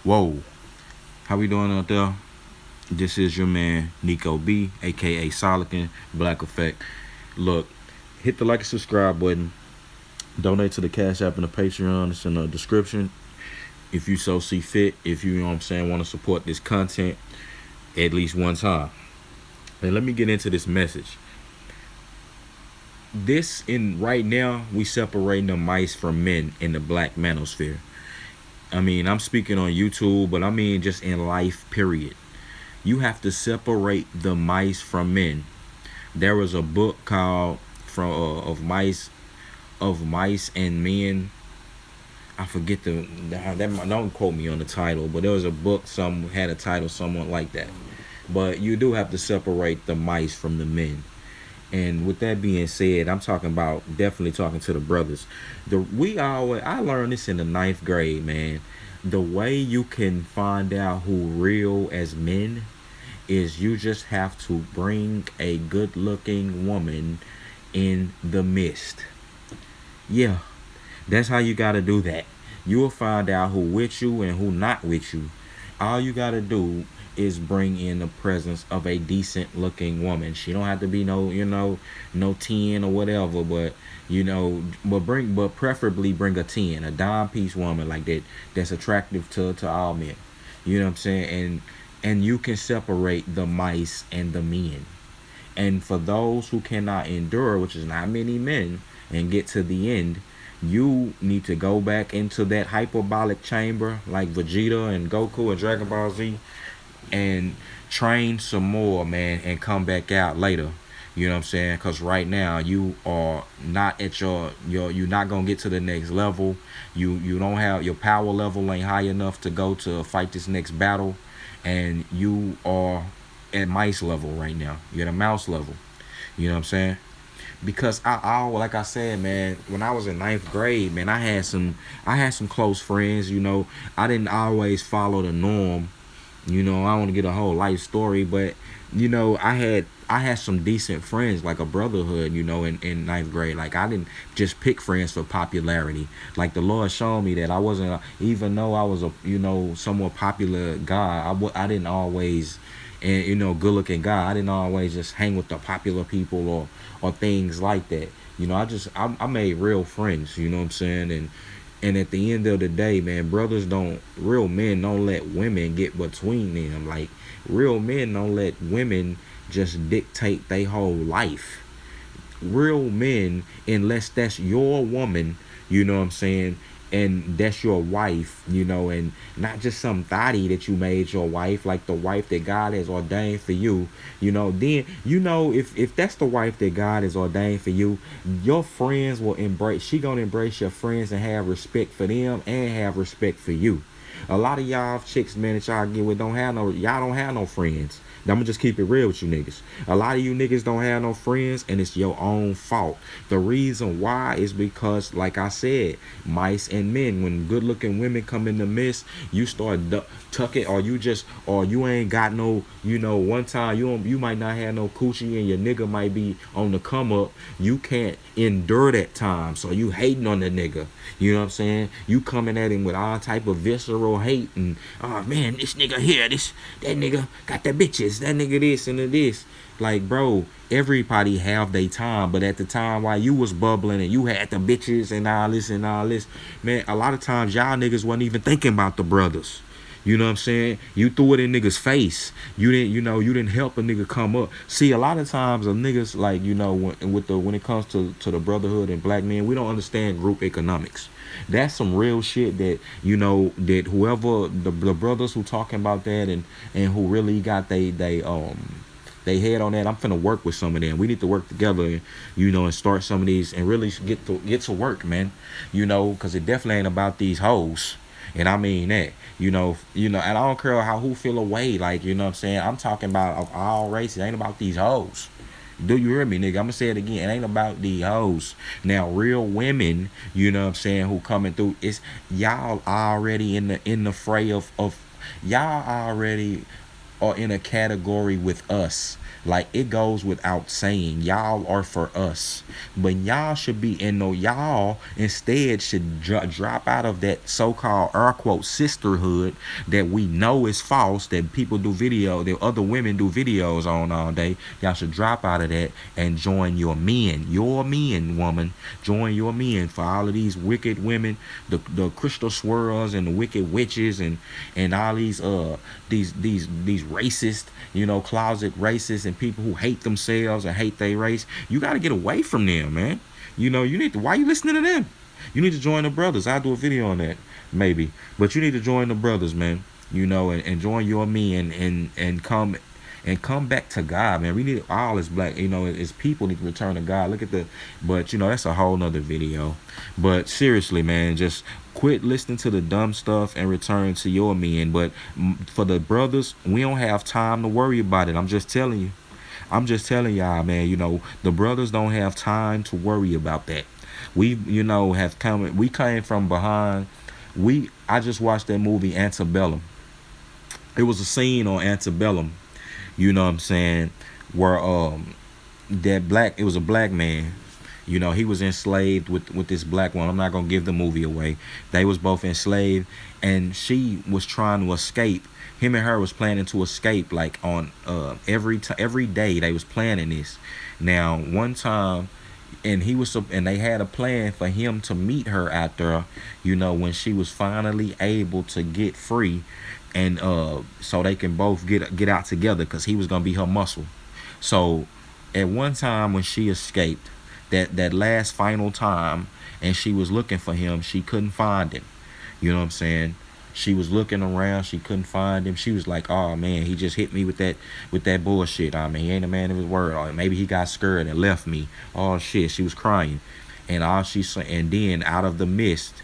Whoa, how we doing out there? This is your man Nico B, aka Solican Black Effect. Look, hit the like and subscribe button. Donate to the Cash App and the Patreon. It's in the description. If you so see fit, if you know what I'm saying, want to support this content at least one time. And let me get into this message. This in right now we separating the mice from men in the black manosphere. I mean, I'm speaking on YouTube, but I mean just in life, period. You have to separate the mice from men. There was a book called from of mice and men. I forget that don't quote me on the title, but there was a book some had a title somewhat like that. But you do have to separate the mice from the men. And with that being said, I'm talking about definitely talking to the brothers. I learned this in the ninth grade, man. The way you can find out who real as men is you just have to bring a good looking woman in the midst. Yeah, that's how you gotta do that. You will find out who with you and who not with you. All you gotta do is bring in the presence of a decent looking woman. She don't have to be no 10 or whatever, but preferably bring a 10, a dime piece woman like that that's attractive to all men. You know what I'm saying? And you can separate the mice and the men. And for those who cannot endure, which is not many men, and get to the end, you need to go back into that hyperbolic chamber like Vegeta and Goku and Dragon Ball Z and train some more, man, and come back out later. You know what I'm saying? Because right now you are not at you're not gonna get to the next level. You don't have your power level ain't high enough to go to fight this next battle, and you are at mice level right now. You're at a mouse level. You know what I'm saying? Because like I said, man, when I was in ninth grade, man, I had some close friends. I didn't always follow the norm. I don't want to get a whole life story, but I had some decent friends, like a brotherhood, in ninth grade. Like I didn't just pick friends for popularity. Like the Lord showed me that I wasn't, even though I was a somewhat popular guy, I didn't always, and good looking guy. I didn't always just hang with the popular people or things like that. I made real friends. You know what I'm saying? And at the end of the day, man, real men don't let women get between them. Like, real men don't let women just dictate their whole life. Real men, unless that's your woman, you know what I'm saying, and that's your wife, and not just some thotty that you made your wife, like the wife that God has ordained for you, then if that's the wife that God has ordained for you, your friends will she gonna embrace your friends and have respect for them and have respect for you. A lot of y'all chicks, man, that y'all get with y'all don't have no friends. I'm gonna just keep it real with you niggas. A lot of you niggas don't have no friends, and it's your own fault. The reason why is because, like I said, mice and men. When good-looking women come in the midst, you start tucking, or you ain't got no. One time you might not have no coochie, and your nigga might be on the come up. You can't endure that time, so you hating on the nigga. You know what I'm saying? You coming at him with all type of visceral hate and, oh man, this nigga here, that nigga got the bitches, that nigga this and this. Like, bro, everybody have their time, but at the time while you was bubbling and you had the bitches and all this, man, a lot of times y'all niggas wasn't even thinking about the brothers. You know what I'm saying? You threw it in niggas' face. You didn't help a nigga come up. See, a lot of times niggas, like, when it comes to the brotherhood and black men, we don't understand group economics. That's some real shit that that whoever the brothers who talking about that and who really got they head on that. I'm finna work with some of them. We need to work together and start some of these and really get to work, man. Because it definitely ain't about these hoes. And I mean that, and I don't care who feel away, like, what I'm saying? I'm talking about of all races. It ain't about these hoes. Do you hear me, nigga? I'm gonna say it again. It ain't about these hoes. Now, real women, what I'm saying, who coming through, y'all already in the fray of y'all already are in a category with us. Like, it goes without saying, y'all are for us, but y'all should be in no y'all instead should drop out of that so-called air quote sisterhood that we know is false, that people do video, that other women do videos on all day. Y'all should drop out of that and join your men, woman. Join your men. For all of these wicked women, the crystal swirls and the wicked witches and all these racist, closet racists and people who hate themselves and hate their race. You got to get away from them, man. You need to. Why you listening to them? You need to join the brothers. I'll do a video on that, maybe. But you need to join the brothers, man. And join your men and come back to God, man. We need all as black, as people need to return to God. But that's a whole nother video. But seriously, man, just quit listening to the dumb stuff and return to your men. But for the brothers, we don't have time to worry about it. I'm just telling you. I'm just telling y'all, man, the brothers don't have time to worry about that. We came from behind. I just watched that movie Antebellum. It was a scene on Antebellum, you know what I'm saying, where it was a black man. He was enslaved with this black one. I'm not gonna give the movie away. They was both enslaved, and she was trying to escape. Him and her was planning to escape, like on every day they was planning this. Now one time, and they had a plan for him to meet her out there, when she was finally able to get free, and so they can both get out together, because he was gonna be her muscle. So at one time when she escaped, that last final time, and she was looking for him, she couldn't find him. You know what I'm saying? She was looking around, she couldn't find him. She was like, "Oh man, he just hit me with that bullshit. I mean, he ain't a man of his word. Or maybe he got scared and left me." Oh shit, she was crying, and then out of the mist,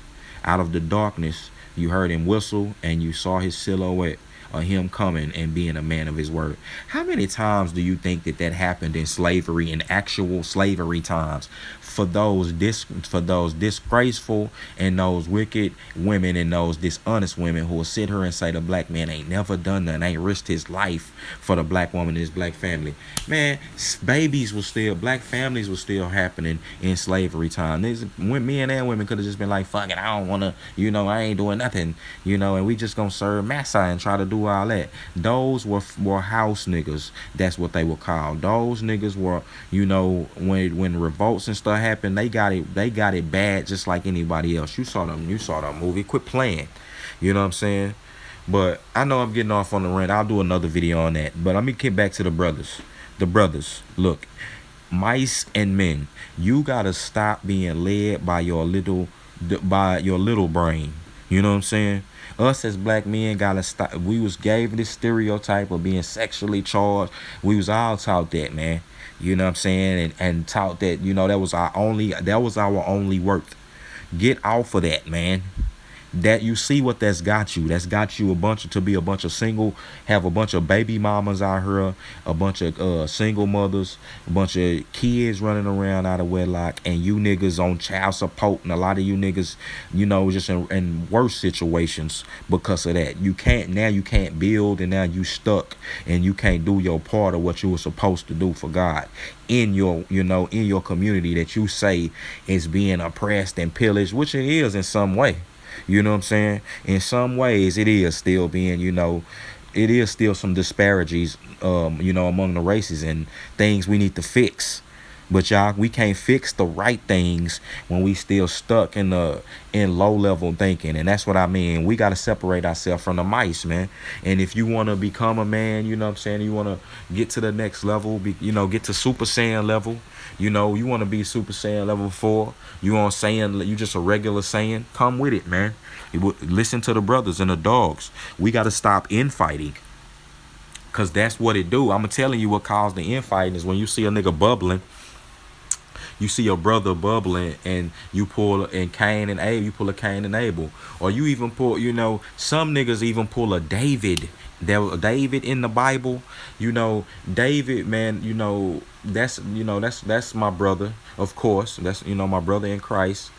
out of the darkness, you heard him whistle, and you saw his silhouette of him coming and being a man of his word. How many times do you think that happened in slavery, in actual slavery times? For those disgraceful and those wicked women and those dishonest women who will sit here and say the black man ain't never done nothing, ain't risked his life for the black woman and his black family. Man, black families were still happening in slavery time. Men and women could have just been like, fuck it, I don't want to, I ain't doing nothing, and we just gonna serve massa and try to do all that. Those were house niggas. That's what they were called. Those niggas were, when revolts and stuff happened, they got it bad just like anybody else. You saw that movie. Quit playing. You know what I'm saying? But I know I'm getting off on the rant. I'll do another video on that. But let me get back to the brothers. The brothers, look, mice and men, you gotta stop being led by your little brain. You know what I'm saying? Us as black men gotta stop. We was gave this stereotype of being sexually charged. We was all taught that, man. You know what I'm saying? And taught that, that was our only worth. Get off of that, man. That you see what that's got you. That's got you a bunch of single, have a bunch of baby mamas out here, a bunch of single mothers, a bunch of kids running around out of wedlock, and you niggas on child support, and a lot of you niggas, just in worse situations because of that. You can't build, and now you stuck, and you can't do your part of what you were supposed to do for God in your community that you say is being oppressed and pillaged, which it is in some way. You know what I'm saying? In some ways, it is still being, it is still some disparities, among the races and things we need to fix. But y'all, we can't fix the right things when we still stuck in low level thinking. And that's what I mean. We got to separate ourselves from the mice, man. And if you want to become a man, you know what I'm saying, you want to get to the next level, get to Super Saiyan level. You want to be Super Saiyan level 4. You on Saiyan, you just a regular Saiyan. Come with it, man. Listen to the brothers and the dogs. We got to stop infighting. Because that's what it do. I'm telling you what caused the infighting is when you see a nigga bubbling. You see your brother bubbling, and you pull Cain and Abel. You pull a Cain and Abel, or you even pull. Some niggas even pull a David. David in the Bible. David, man. That's my brother. Of course, that's my brother in Christ.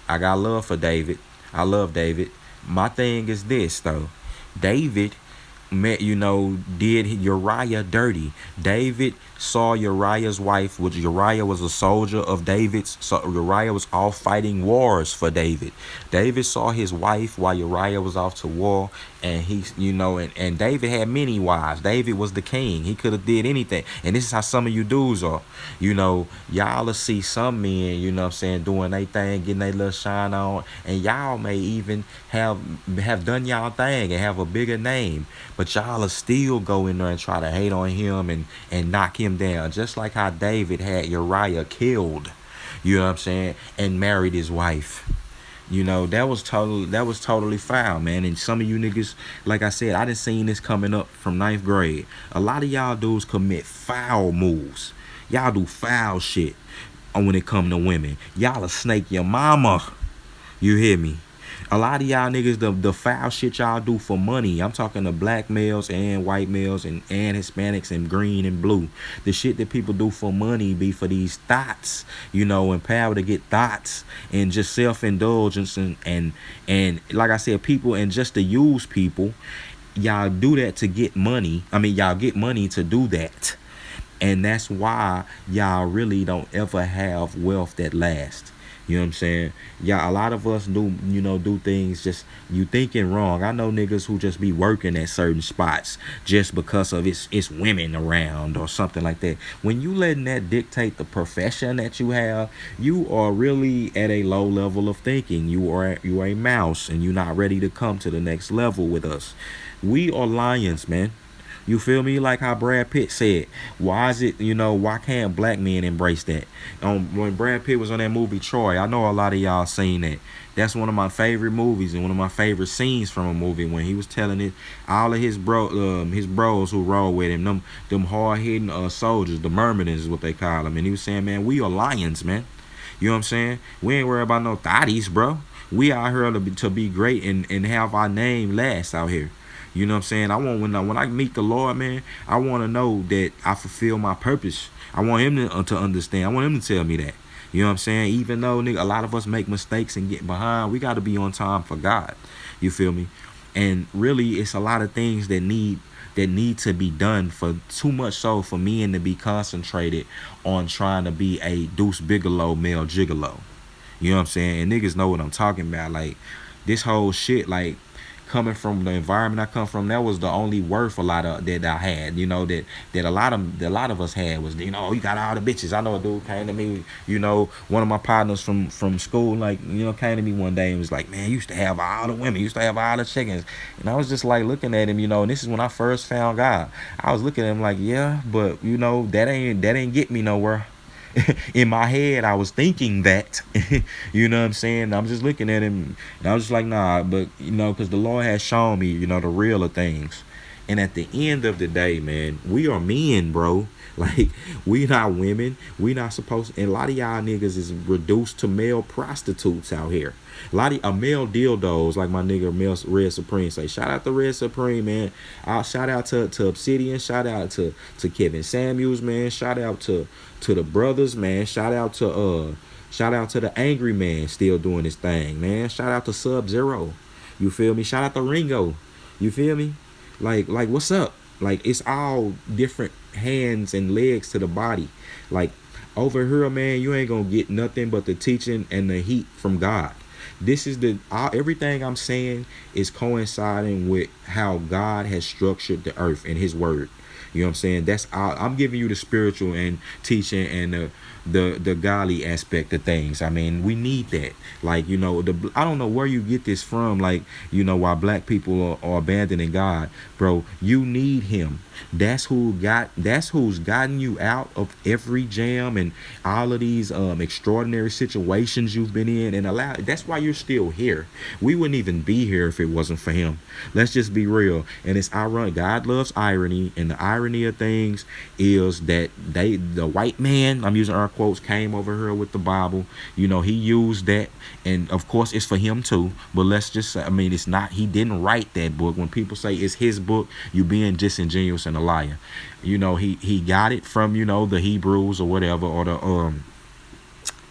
I got love for David. I love David. My thing is this though, David. met, did Uriah dirty. David saw Uriah's wife, which Uriah was a soldier of David's. So Uriah was off fighting wars for David. David saw his wife while Uriah was off to war, and and David had many wives. David was the king. He could have did anything. And this is how some of you dudes are. Y'all will see some men, doing their thing, getting their little shine on, and y'all may even have done y'all thing and have a bigger name, but y'all will still go in there and try to hate on him and knock him down, just like how David had Uriah killed, and married his wife. That was totally foul, man. And some of you niggas, like I said, I done seen this coming up from ninth grade. A lot of y'all dudes commit foul moves. Y'all do foul shit when it come to women. Y'all will snake your mama. You hear me? A lot of y'all niggas, the foul shit y'all do for money. I'm talking to black males and white males and Hispanics and green and blue. The shit that people do for money be for these thoughts, and power to get thoughts and just self-indulgence and like I said, people, and just to use people. Y'all do that to get money. I mean, y'all get money to do that. And that's why y'all really don't ever have wealth that lasts. You know what I'm saying? Yeah, a lot of us do things just you thinking wrong. I know niggas who just be working at certain spots just because of it's women around or something like that. When you letting that dictate the profession that you have, you are really at a low level of thinking. You are a mouse, and you're not ready to come to the next level with us. We are lions, man. You feel me? Like how Brad Pitt said, why can't black men embrace that? When Brad Pitt was on that movie Troy, I know a lot of y'all seen that. That's one of my favorite movies and one of my favorite scenes from a movie, when he was telling it, all of his bros who roll with him, them hard hitting soldiers, the Myrmidons is what they call them, and he was saying, man, we are lions, man. You know what I'm saying? We ain't worried about no thotties, bro. We out here to be great and have our name last out here. You know what I'm saying? I want when I meet the Lord, man, I want to know that I fulfill my purpose. I want him to understand. I want him to tell me that. You know what I'm saying? Even though, nigga, a lot of us make mistakes and get behind, we got to be on time for God. You feel me? And really, it's a lot of things that need to be done, for too much so for men to be concentrated on trying to be a Deuce Bigelow male gigolo. You know what I'm saying? And niggas know what I'm talking about. Like, this whole shit, like, coming from the environment I come from, that was the only worth a lot of that I had. That a lot of us had was, you got all the bitches. I know a dude came to me, one of my partners from school, like, came to me one day and was like, man, you used to have all the women, you used to have all the chickens. And I was just like looking at him, and this is when I first found God. I was looking at him like, yeah, but that ain't get me nowhere. In my head, I was thinking that. You know what I'm saying? I'm just looking at him, and I was just like, nah, but because the Lord has shown me, the real of things. And at the end of the day, man, we are men, bro. Like, we not women. We not supposed to. And a lot of y'all niggas is reduced to male prostitutes out here. A lot of male dildos, like my nigga Red Supreme say. Shout out to Red Supreme, man. Shout out to Obsidian. Shout out to Kevin Samuels, man. Shout out to the brothers, man. Shout out to the Angry Man, still doing his thing, man. Shout out to Sub-Zero. You feel me? Shout out to Ringo. You feel me? Like what's up? Like, it's all different hands and legs to the body. Like, over here, man, you ain't gonna get nothing but the teaching and the heat from God. This is everything I'm saying is coinciding with how God has structured the earth and his word. You know what I'm saying? That's all. I'm giving you the spiritual and teaching and the godly aspect of things. I mean, we need that. Like, I don't know where you get this from. Like, why black people are abandoning God, bro. You need him. That's who's gotten you out of every jam and all of these extraordinary situations you've been in, and that's why you're still here. We wouldn't even be here if it wasn't for him. Let's just be real. And it's ironic. God loves irony, and the irony of things is that the white man, I'm using our quotes, came over here with the Bible. He used that, and of course it's for him too. But let's just say, it's not. He didn't write that book. When people say it's his book, you being disingenuous and a liar. He got it from the Hebrews or whatever, or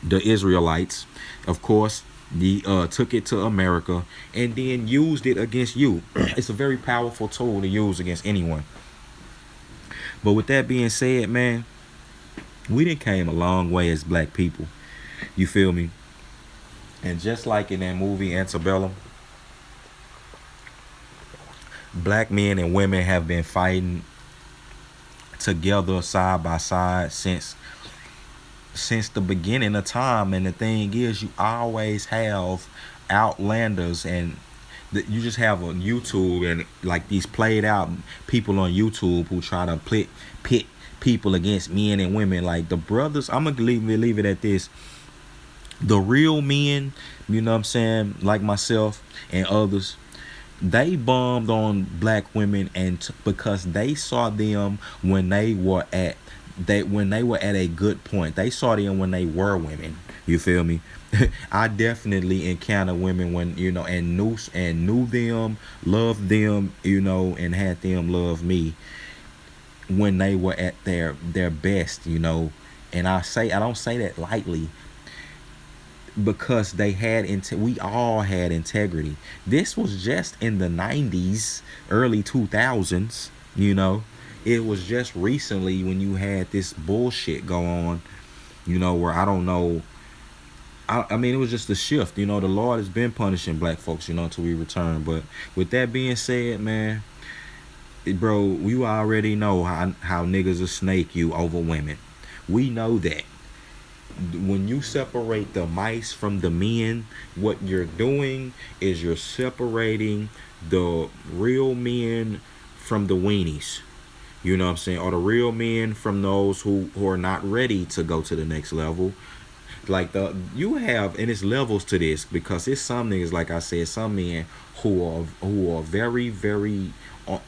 the Israelites. Of course, He took it to America and then used it against you. It's a very powerful tool to use against anyone. But with that being said, man, we done came a long way as black people. You feel me? And just like in that movie Antebellum, black men and women have been fighting together side by side since the beginning of time. And the thing is, you always have outlanders, and you just have on YouTube and like these played out people on YouTube who try to pit people against men and women. Like the brothers, I'm gonna leave it at this. The real men, you know what I'm saying, like myself and others, they bombed on black women, and because they saw them when they were at a good point. They saw them when they were women. You feel me? I definitely encountered women when, and knew them, loved them, and had them love me when they were at their best, And I don't say that lightly, because we all had integrity. This was just in the 90s, early 2000s. It was just recently when you had this bullshit go on, where I don't know. I mean, it was just a shift. The Lord has been punishing black folks, until we return. But with that being said, man, bro, you already know how niggas will snake you over women. We know that. When you separate the mice from the men, what you're doing is you're separating the real men from the weenies. You know what I'm saying? Or the real men from those who are not ready to go to the next level. Like you have, and it's levels to this, because it's some niggas, like I said, some men who are very, very,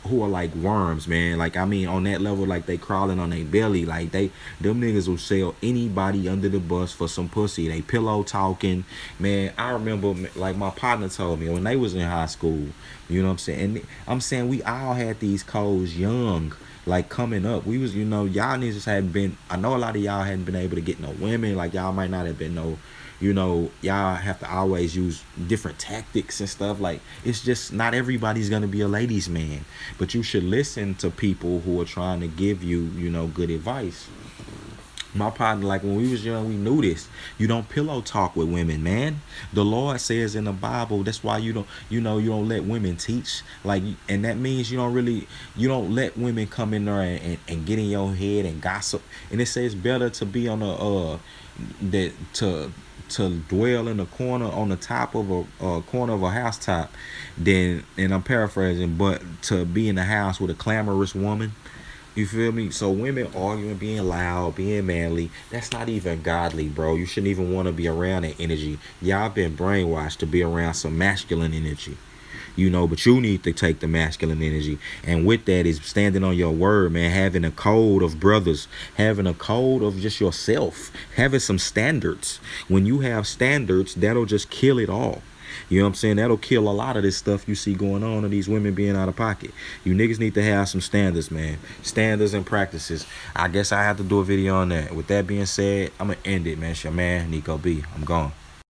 who are like worms, man. Like, I mean, on that level, like they crawling on their belly. Like them niggas will sell anybody under the bus for some pussy. They pillow talking, man. I remember, like my partner told me when they was in high school. You know what I'm saying? And I'm saying we all had these codes young. Like coming up, we was, y'all niggas hadn't been, I know a lot of y'all hadn't been able to get no women. Like y'all might not have been y'all have to always use different tactics and stuff. Like, it's just not everybody's gonna be a ladies' man. But you should listen to people who are trying to give you, good advice. My partner, like when we was young, we knew this. You don't pillow talk with women, man. The Lord says in the Bible, that's why you don't let women teach. Like, and that means you don't let women come in there and get in your head and gossip. And it says better to be on to dwell in the corner on the top of a corner of a housetop than, and I'm paraphrasing, but to be in the house with a clamorous woman. You feel me? So women arguing, being loud, being manly, that's not even godly, bro. You shouldn't even want to be around that energy. Y'all been brainwashed to be around some masculine energy. But you need to take the masculine energy. And with that is standing on your word, man. Having a code of brothers. Having a code of just yourself. Having some standards. When you have standards, that'll just kill it all. You know what I'm saying? That'll kill a lot of this stuff you see going on and these women being out of pocket. You niggas need to have some standards, man. Standards and practices. I guess I have to do a video on that. With that being said, I'm going to end it, man. It's your man, Nico B. I'm gone.